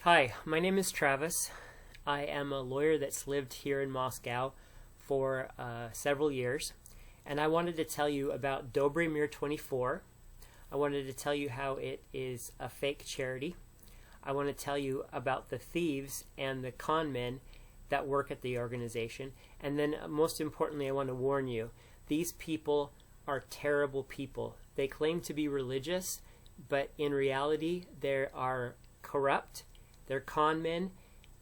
Hi, my name is Travis. I am a lawyer that's lived here in Moscow for several years, and I wanted to tell you about Dobry Mir 24. I wanted to tell you how it is a fake charity. I want to tell you about the thieves and the conmen that work at the organization, and then most importantly, I want to warn you, these people are terrible people. They claim to be religious, but in reality, they are corrupt. They're con men,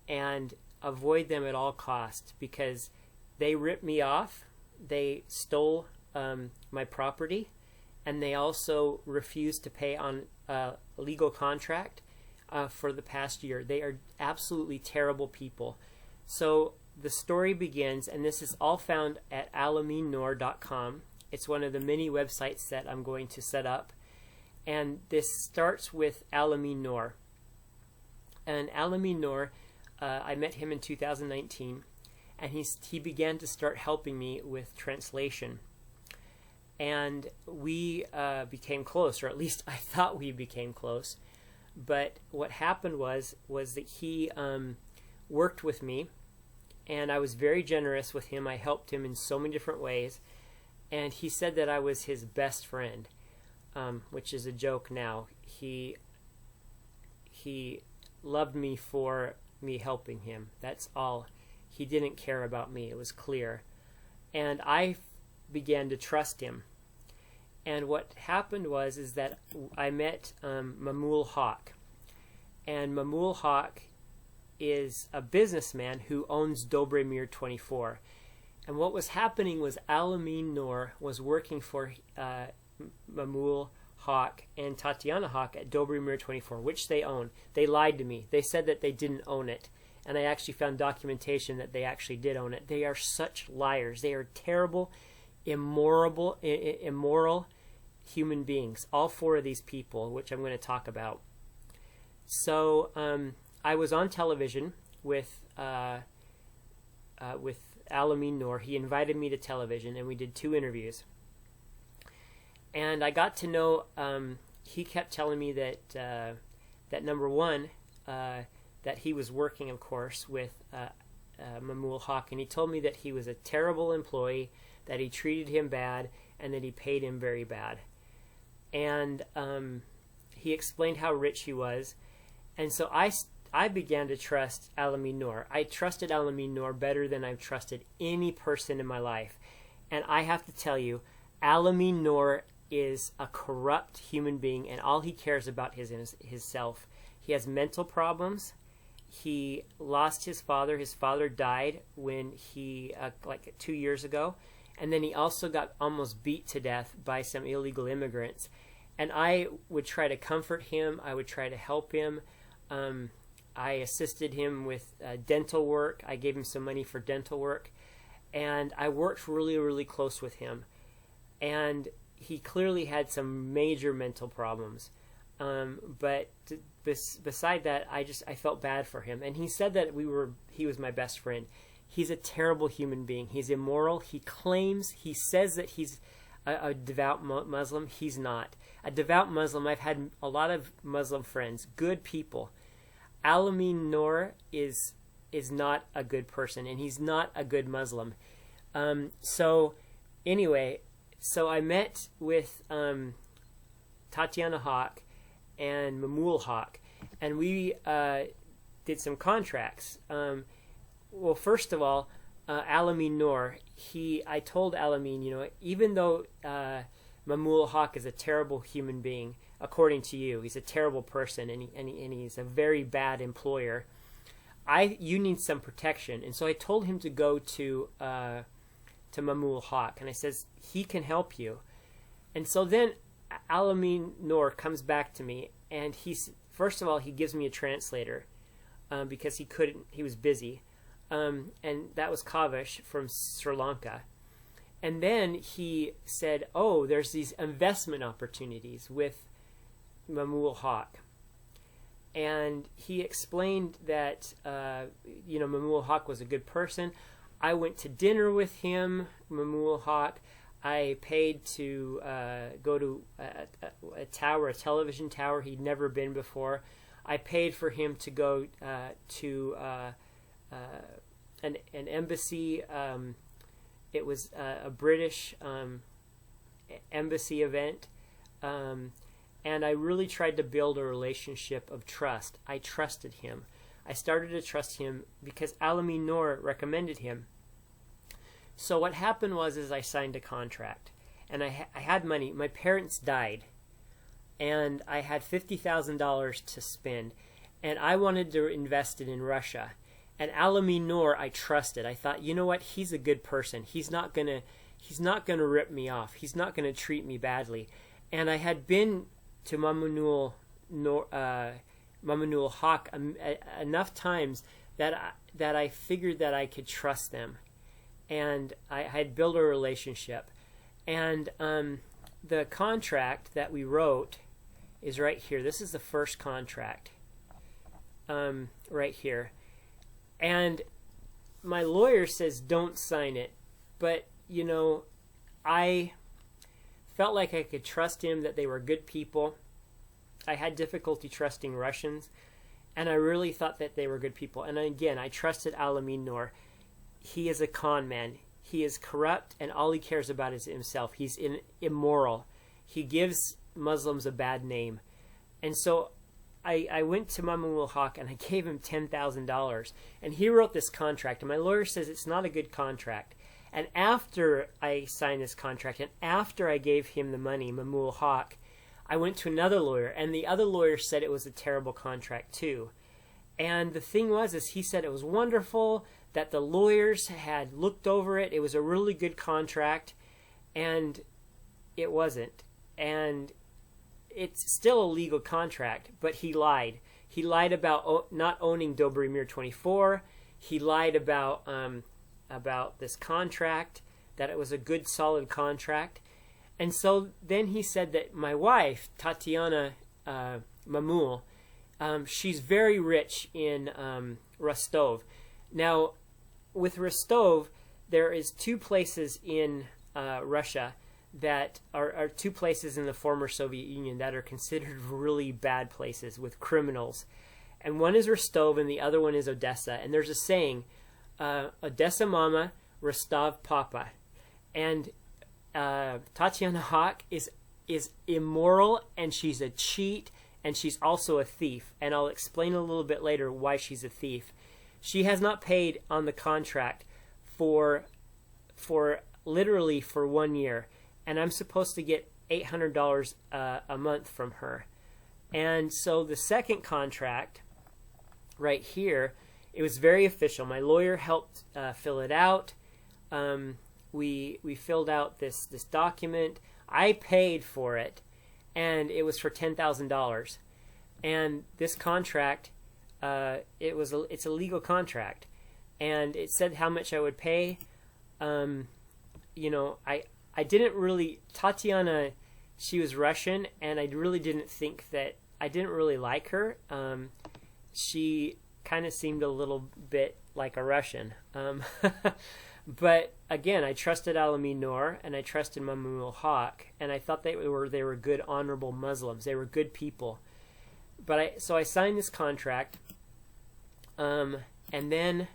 and avoid them at all costs because they ripped me off, they stole my property, and they also refused to pay on a legal contract for the past year. They are absolutely terrible people. So the story begins, and this is all found at alaminnoor.com. It's one of the many websites that I'm going to set up, and this starts with Amin Noor. And Amin Noor, I met him in 2019, and he began to start helping me with translation. And we became close, or at least I thought we became close. But what happened was that he worked with me, and I was very generous with him. I helped him in so many different ways, and he said that I was his best friend, which is a joke now. He loved me for me helping him. That's all. He didn't care about me. It was clear. And I began to trust him. And what happened is that I met Mamunul Haque. And Mamunul Haque is a businessman who owns Dobry Mir 24. And what was happening was Amin Noor was working for Mamunul Haque and Tatiana Haque at Dobry Mir 24, which they own. They lied to me. They said that they didn't own it. And I actually found documentation that they actually did own it. They are such liars. They are terrible, immoral human beings. All four of these people, which I'm going to talk about. So I was on television with Amin Noor. He invited me to television, and we did 2 interviews. And I got to know, he kept telling me that, that number one, that he was working, of course, with Mamunul Haque, and he told me that he was a terrible employee, that he treated him bad, and that he paid him very bad. And he explained how rich he was, and so I began to trust Amin Noor. I trusted Amin Noor better than I've trusted any person in my life. And I have to tell you, Amin Noor is a corrupt human being, and all he cares about is his self. He has mental problems. He lost his father. His father died when he, like 2 years ago. And then he also got almost beat to death by some illegal immigrants. And I would try to comfort him. I would try to help him. I assisted him with dental work. I gave him some money for dental work. And I worked really, really close with him. And he clearly had some major mental problems. But beside that, I felt bad for him. And he said that he was my best friend. He's a terrible human being. He's immoral. He says that he's a devout Muslim. He's not. A devout Muslim, I've had a lot of Muslim friends, good people. Amin Noor is not a good person, and he's not a good Muslim. So anyway, so I met with Tatiana Haque and Mamunul Haque, and we did some contracts. Well, first of all, Amin Noor, I told Amin, even though Mamunul Haque is a terrible human being, according to you, he's a terrible person, and he's a very bad employer, you need some protection. And so I told him to go to Mamunul Haque, and I says, he can help you. And so then Amin Noor comes back to me, and first of all, he gives me a translator because he was busy. And that was Kavish from Sri Lanka. And then he said, oh, there's these investment opportunities with Mamunul Haque. And he explained that, Mamunul Haque was a good person. I went to dinner with him, Mamunul Haque. I paid to go to a tower, a television tower he'd never been before. I paid for him to go to an embassy. It was a British embassy event, and I really tried to build a relationship of trust. I trusted him. I started to trust him because Amin Noor recommended him. So what happened was I signed a contract, and I had money. My parents died, and I had $50,000 to spend, and I wanted to invest it in Russia. And Amin Noor, I trusted. I thought, you know what? He's a good person. He's not gonna rip me off. He's not gonna treat me badly. And I had been to Mamunul Haque enough times that I figured that I could trust them, and I had built a relationship. And the contract that we wrote is right here. This is the first contract, right here. And my lawyer says don't sign it, but you know, I felt like I could trust him, that they were good people. I had difficulty trusting Russians, and I really thought that they were good people. And again, I trusted Amin Noor. He is a con man. He is corrupt, and all he cares about is himself. He's immoral. He gives Muslims a bad name. And so I went to Mamunul Haque and I gave him $10,000, and he wrote this contract, and my lawyer says it's not a good contract. And after I signed this contract, and after I gave him the money, Mamunul Haque, I went to another lawyer, and the other lawyer said it was a terrible contract too. And the thing was, he said it was wonderful, that the lawyers had looked over it, it was a really good contract, and it wasn't. And it's still a legal contract, but he lied. He lied about not owning Dobrymir 24. He lied about this contract, that it was a good, solid contract. And so then he said that my wife, Tatiana Mamul, she's very rich in Rostov. Now, with Rostov, there is two places in Russia that are two places in the former Soviet Union that are considered really bad places with criminals. And one is Rostov and the other one is Odessa. And there's a saying, Odessa Mama, Rostov Papa. And Tatyana Haque is immoral, and she's a cheat, and she's also a thief. And I'll explain a little bit later why she's a thief. She has not paid on the contract for literally for 1 year. And I'm supposed to get $800 a month from her. And so the second contract right here, it was very official. My lawyer helped fill it out. We filled out this document. I paid for it, and it was for $10,000. And this contract, it's a legal contract, and it said how much I would pay. You know, I didn't really, Tatiana, she was Russian, and I really didn't think that, I didn't really like her. She kind of seemed a little bit like a Russian. But again, I trusted Amin Noor, and I trusted Mamunul Haque, and I thought they were good, honorable Muslims. They were good people. But so I signed this contract, and then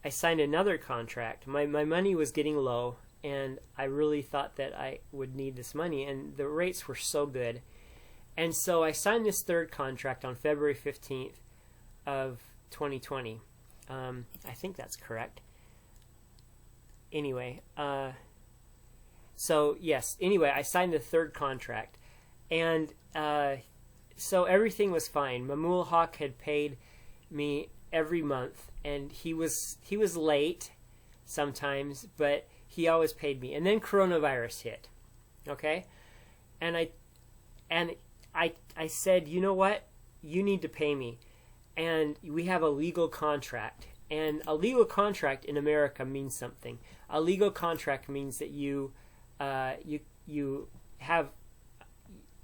I signed another contract. My money was getting low, and I really thought that I would need this money, and the rates were so good. And so I signed this third contract on February 15th of 2020. I think that's correct. Anyway, so yes, anyway, I signed the third contract, and so everything was fine. Mamunul Haque had paid me every month, and he was late sometimes, but he always paid me. And then coronavirus hit, okay, and I said, you know what, you need to pay me, and we have a legal contract. And a legal contract in America means something. A legal contract means that you have,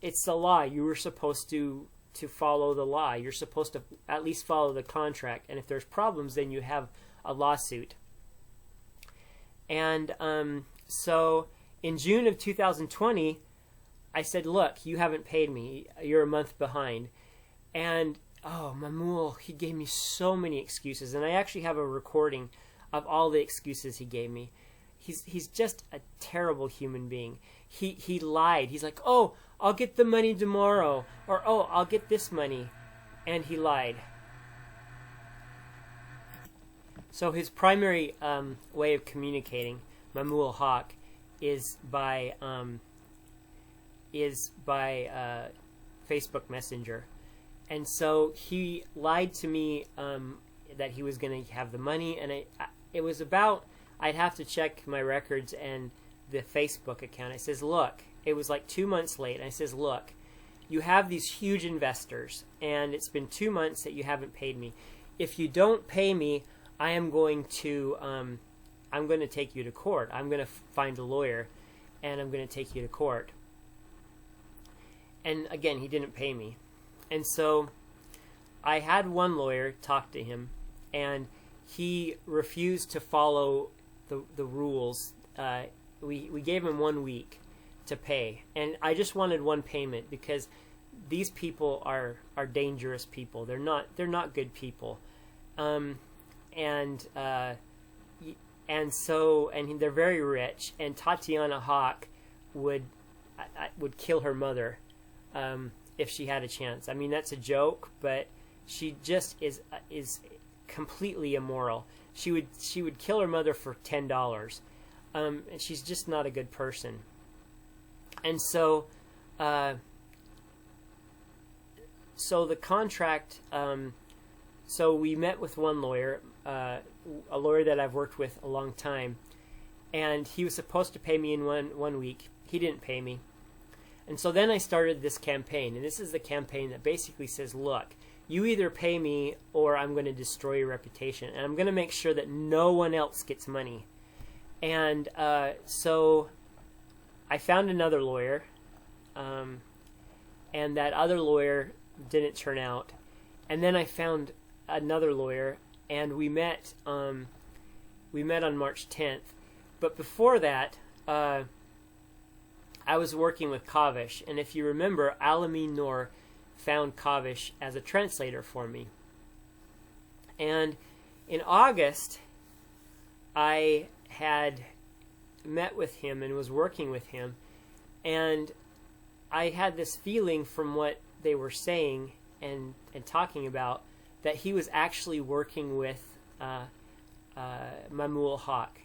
it's the law. You were supposed to follow the law. You're supposed to at least follow the contract. And if there's problems, then you have a lawsuit. And so in June of 2020, I said, look, you haven't paid me. You're a month behind. And oh, Mamul, he gave me so many excuses, and I actually have a recording of all the excuses he gave me. He's just a terrible human being. He lied. He's like, oh, I'll get the money tomorrow, or oh, I'll get this money, and he lied. So his primary way of communicating, MAMUNUL Haque, is by Facebook Messenger. And so he lied to me that he was going to have the money, and it was about, I'd have to check my records and the Facebook account. It says, look, it was like 2 months late, and I says, look, you have these huge investors, and it's been 2 months that you haven't paid me. If you don't pay me, I am going to take you to court. I'm going to find a lawyer, and I'm going to take you to court. And again, he didn't pay me. And so I had one lawyer talk to him, and he refused to follow the rules. We gave him 1 week to pay, and I just wanted one payment because these people are dangerous people. They're not good people, and they're very rich. And Tatiana Haque would kill her mother if she had a chance. I mean, that's a joke, but she just is completely immoral. She would kill her mother for $10, and she's just not a good person. And so the contract. So we met with one lawyer, a lawyer that I've worked with a long time, and he was supposed to pay me in one week. He didn't pay me. And so then I started this campaign, and this is the campaign that basically says, look, you either pay me or I'm going to destroy your reputation, and I'm going to make sure that no one else gets money. And so I found another lawyer, and that other lawyer didn't turn out. And then I found another lawyer, and we met on March 10th. But before that, I was working with Kavish, and if you remember, Amin Noor found Kavish as a translator for me. And in August, I had met with him and was working with him, and I had this feeling from what they were saying and talking about that he was actually working with MAMUNUL Haque.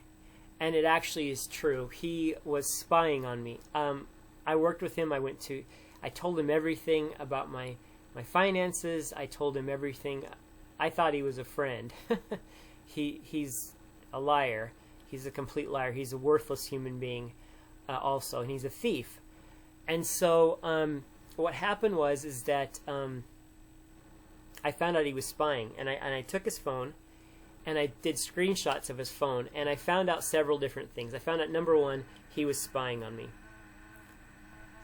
And it actually is true. He was spying on me. I worked with him. I told him everything about my finances. I told him everything. I thought he was a friend. He's a liar. He's a complete liar. He's a worthless human being also, and he's a thief. And so what happened is that I found out he was spying, and I took his phone, and I did screenshots of his phone, and I found out several different things. I found out, number one, he was spying on me.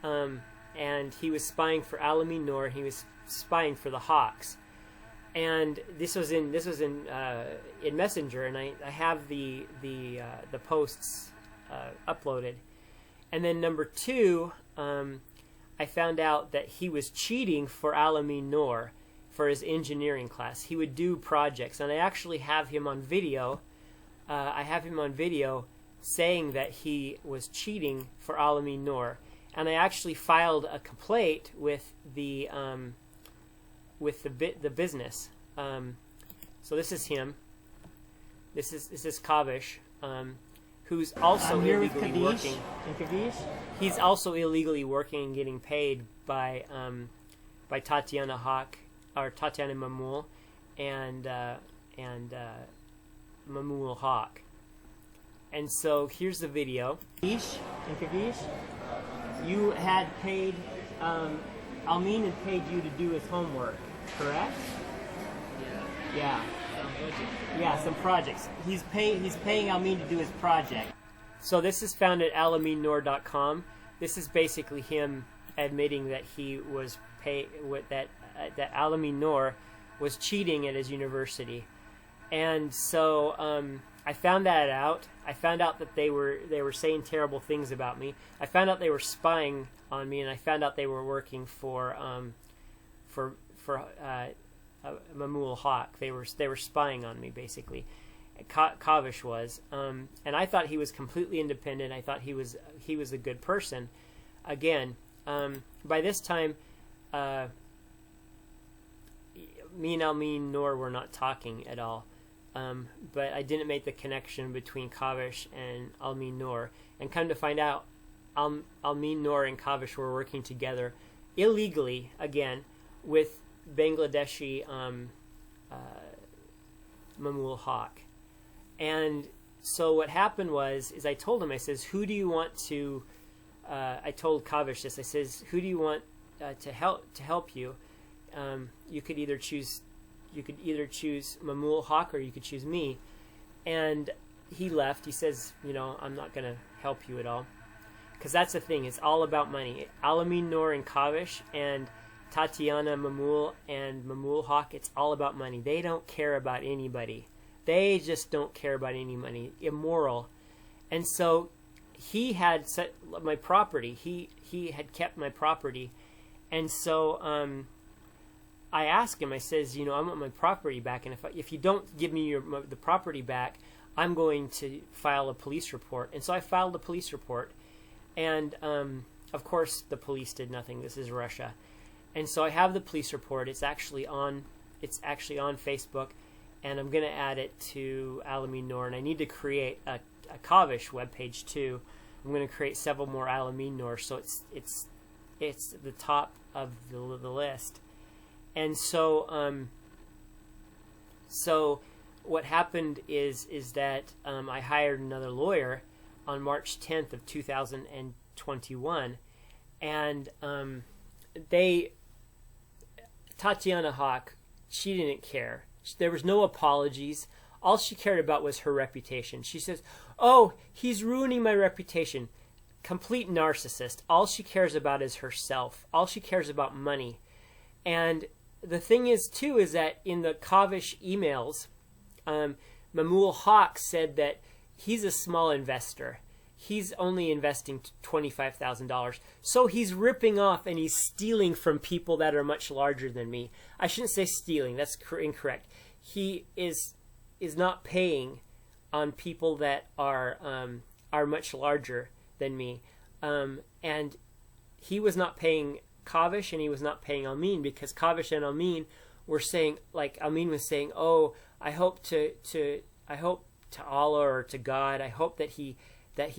And he was spying for Amin Noor, and he was spying for the Hawks. And this was in Messenger, and I have the posts uploaded. And then number two, I found out that he was cheating for Amin Noor for his engineering class. He would do projects, and I actually have him on video. I have him on video saying that he was cheating for Amin Noor, and I actually filed a complaint with the business. So this is him. This is Kavish, who's also illegally working. Kavish? He's also illegally working and getting paid by Tatiana Haque, or Tatiana Mamul, and Mamunul Haque. And so here's the video. Kavish, you had paid Amin had paid you to do his homework, correct? Yeah. Yeah, some projects. He's paying Amin to do his project. So this is found at alaminnoor.com. This is basically him admitting that he was that Amin Noor was cheating at his university. And so I found that out. I found out that they were saying terrible things about me. I found out they were spying on me, and I found out they were working for Mamunul Haque. They were spying on me, basically. Kavish was, and I thought he was completely independent. I thought he was a good person. Again, by this time, me and Amin Noor were not talking at all. But I didn't make the connection between Kavish and Amin Noor. And come to find out, Amin Noor and Kavish were working together illegally, again, with Bangladeshi Mamunul Haque. And so what happened is I told him, I says, who do you want to, I told Kavish this, I says, who do you want to help you? You could either choose Mamunul Haque or you could choose me. And he left. He says, I'm not going to help you at all. Because that's the thing. It's all about money. Amin Noor and Kavish and Tatiana, Mamul, and Mamunul Haque, it's all about money. They don't care about anybody. They just don't care about any money. Immoral. And so he had set my property. He had kept my property. And so I asked him, I says, I want my property back, and if you don't give me the property back, I'm going to file a police report. And so I filed a police report, and of course the police did nothing. This is Russia. And so I have the police report. It's actually on Facebook, and I'm going to add it to Amin Noor, and I need to create a Kavish webpage too. I'm going to create several more Amin Noor, so it's the top of the list. And so so what happened is that I hired another lawyer on March 10th of 2021, and Tatiana Haque, she didn't care. There was no apologies. All she cared about was her reputation. She says, "Oh, he's ruining my reputation." Complete narcissist. All she cares about is herself. All she cares about money. And the thing is, too, is that in the Kavish emails, Mamunul Haque said that he's a small investor. He's only investing $25,000. So he's ripping off and he's stealing from people that are much larger than me. I shouldn't say stealing. That's incorrect. He is not paying on people that are much larger than me. And he was not paying Kavish, and he was not paying Amin, because Kavish and Amin were saying, like Amin was saying, "Oh, I hope to Allah or to God, I hope that he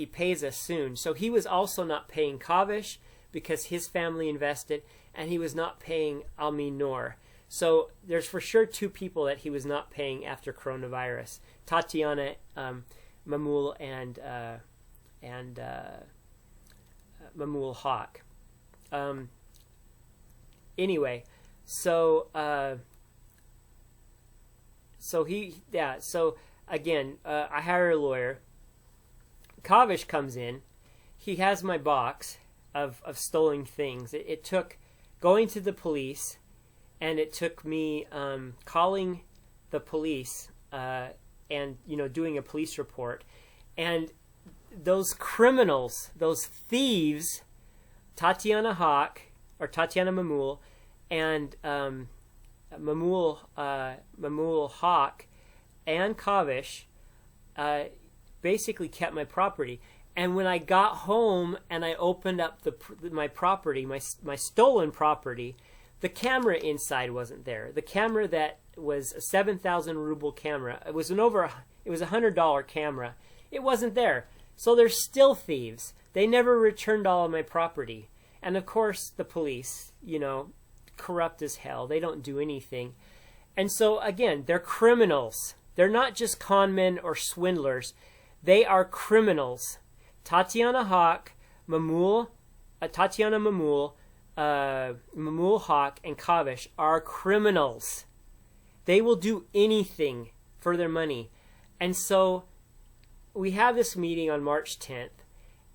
pays us soon." So he was also not paying Kavish because his family invested, and he was not paying Amin Noor. So there's for sure two people that he was not paying after coronavirus: Tatiana, Mamul, and Mamunul Haque. Anyway, so again, I hire a lawyer. Kavish comes in. He has my box of stolen things. It took going to the police, and it took me calling the police and doing a police report. And those criminals, those thieves, Tatiana Haque or Tatiana Mamul, and Mamunul Haque and Kavish basically kept my property. And when I got home and I opened up my property, my stolen property, the camera inside wasn't there. The camera that was a 7,000 ruble camera, it was a $100 camera. It wasn't there. So they're still thieves. They never returned all of my property. And of course the police, corrupt as hell. They don't do anything. And so again, they're criminals. They're not just conmen or swindlers. They are criminals. Tatiana Haque, Tatiana Mamul, Mamunul Haque, and Kavish are criminals. They will do anything for their money. And so we have this meeting on March 10th,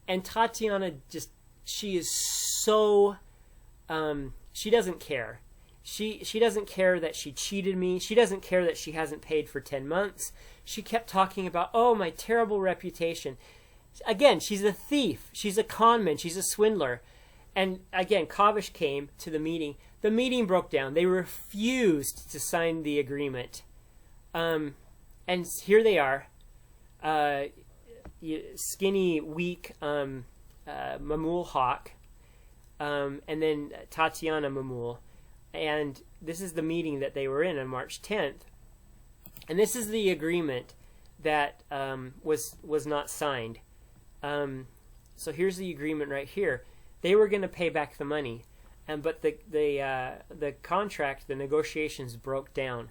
and Tatiana she is so, she doesn't care. She doesn't care that she cheated me. She doesn't care that she hasn't paid for 10 months. She kept talking about, oh, my terrible reputation. Again, she's a thief. She's a conman. She's a swindler. And again, Kavish came to the meeting. the meeting broke down. They refused to sign the agreement. And here they are, skinny, weak Mamul Haque, and then Tatiana Mamul. And this is the meeting that they were in on March 10th. And this is the agreement that was not signed. So here's the agreement right here. They were going to pay back the money, but the contract, the negotiations broke down,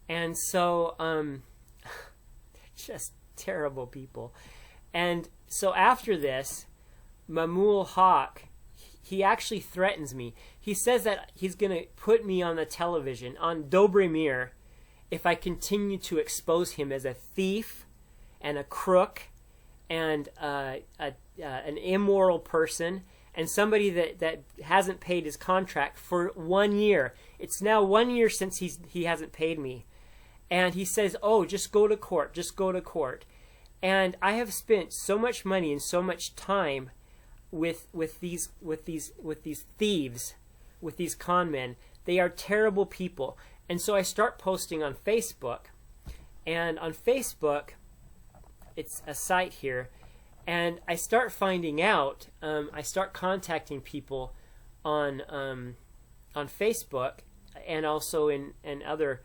and so just terrible people. And so after this, Mamul Haque, he actually threatens me. He says that he's going to put me on the television, on Dobremir, if I continue to expose him as a thief and a crook and an immoral person and somebody that hasn't paid his contract for 1 year. It's now 1 year since he hasn't paid me. And he says, oh, just go to court, just go to court. And I have spent so much money and so much time with these thieves, with these conmen. They are terrible people. And so I start posting on Facebook. And on Facebook, it's a site here, and I start finding out, I start contacting people on Facebook and also in other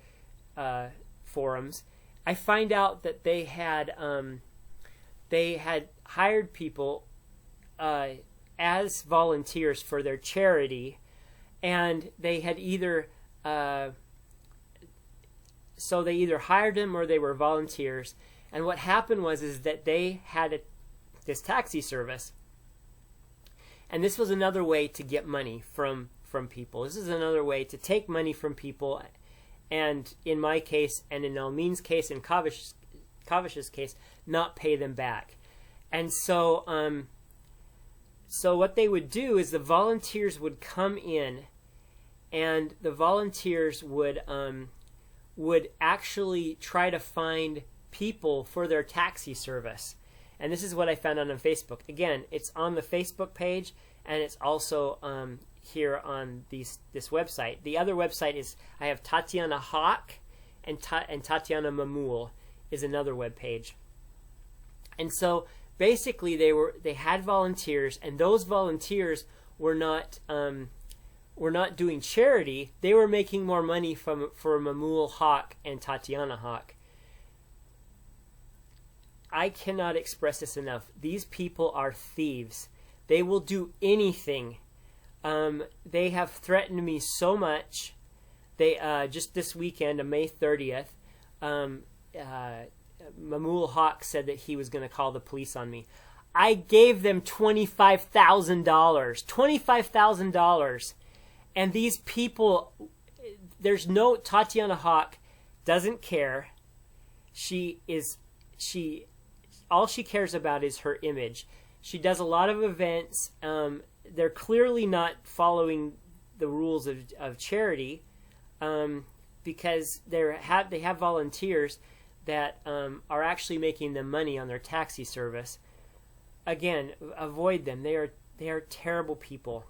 forums. I find out that they had hired people as volunteers for their charity, and they had either so they either hired them or they were volunteers. And what happened is that they had this taxi service, and this was another way to get money from people. This is another way to take money from people, and in my case, and in Amin's case, and Kavish's case, not pay them back. And so, so what they would do is the volunteers would come in, and the volunteers would actually try to find people for their taxi service. And this is what I found on Facebook. Again, it's on the Facebook page, and it's also here on this website. The other website is, I have Tatiana Haque, and Tatiana Mamul is another web page. And so basically they had volunteers, and those volunteers were not doing charity. They were making more money for Mamul Haque and Tatiana Haque. I cannot express this enough. These people are thieves. They will do anything. They have threatened me so much. They just this weekend, on May 30th, Mamul Haque said that he was going to call the police on me. I gave them $25,000. $25,000. And these people, Tatiana Haque doesn't care. All she cares about is her image. She does a lot of events. They're clearly not following the rules of charity, because they have volunteers that are actually making them money on their taxi service. Again, avoid them. They are terrible people.